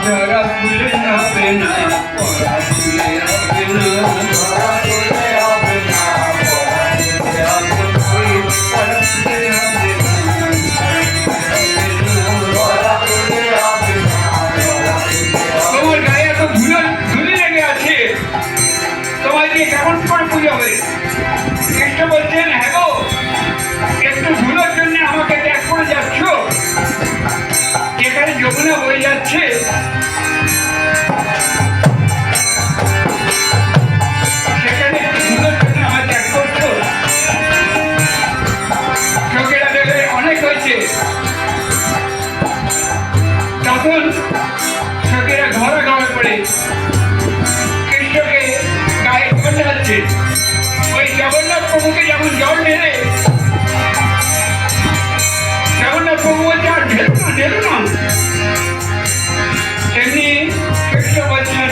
ধরা ফুলে হবে না, পড়া ফুলে হবে না, ধরা ফুলে হবে না, পড়া ফুলে হবে না, পড়া ফুলে হবে না, পড়া ফুলে হবে না। তোমার গায়ে এত ধুলি লেগে আছে, তোমায় দিয়ে কেমন করে পুজো হবে? কৃষ্ণ বলছেন, হ্যাঁ গো, একটু ধুলোর জন্য আমাকে ত্যাগ করে যাচ্ছ? যেখানে যমুনা বয়ে যাচ্ছে, সেখানে ধুলোর জন্য আমার ত্যাগ করছো? চোখেরা দেখে অনেক হয়েছে, তখন চোখেরা ঘরে ঘরে পড়ে কৃষ্ণকে গায়ে জল ঢালছে। ওই জগন্নাথ প্রভুকে যেমন জল ঢেলে, জগন্নাথ প্রভু বলছে আর ঢেলো না, তেমনি কৃষ্ণ বলছেন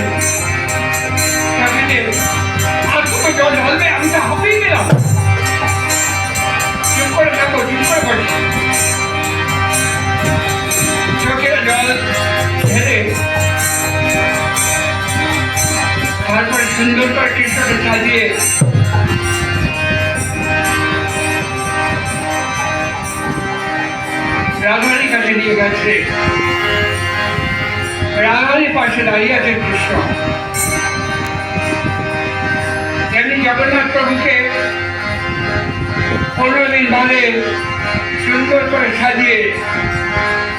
আর তুমি জল ঢালবে? আমি তো হাঁপিয়ে গেলাম, চুপ করে থাকো, চুপ করে বসো। চোখের জল ঢেলে তারপরে সুন্দর করে কৃষ্ণকে সাজিয়ে রাধারীর কাছে নিয়ে গেছে। রাধারীর পাশে দাঁড়িয়ে আছে কৃষ্ণ। তেমনি জগন্নাথ প্রভুকে 15 দিন বাদে সুন্দর করে সাজিয়ে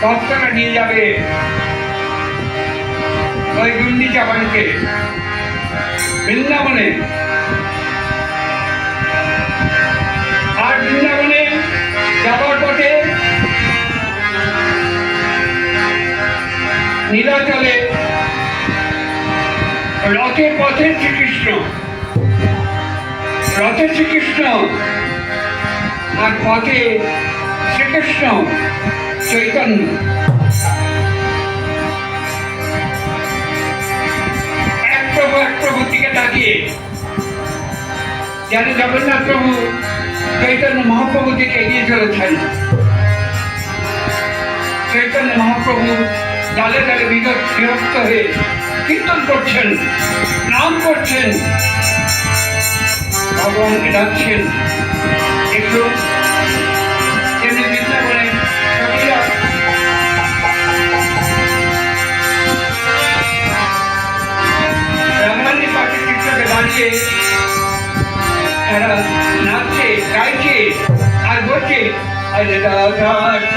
ভক্তরা নিয়ে যাবে ওই গুন্ডিচা বাড়িতে, বৃন্দাবনে। আর বৃন্দাবনে যাবার পথে নীলাচলে রথের পথে শ্রীকৃষ্ণ, রথে শ্রীকৃষ্ণ, আর পথে শ্রীকৃষ্ণ চৈতন্য। এক প্রভুর দিকে তাকিয়ে যেন জগন্নাথ প্রভু চৈতন্য মহাপ্রভু দিকে এগিয়ে চলেছেন। চৈতন্য মহাপ্রভু ডালে ডালে বিভক্ত হয়ে কীর্তন করছেন, নাম করছেন, ভগবানকে ডাকছেন, একটু